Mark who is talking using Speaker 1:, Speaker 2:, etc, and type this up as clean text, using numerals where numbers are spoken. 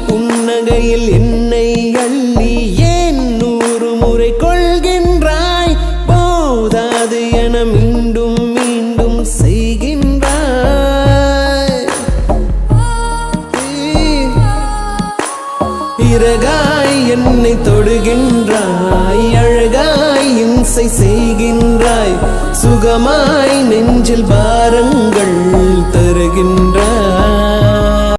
Speaker 1: புன்னகையில் என்னை அள்ளி ஏன் 100 முறை கொள்கின்றாய் போதாது என மீண்டும் மீண்டும் செய்கின்றாய் இறகாய் என்னை தொடுகின்றாய் அழகாய் இம்சை செய்கின்றாய் சுகமாய் நெஞ்சில் பாரங்கள் தருகின்றாய்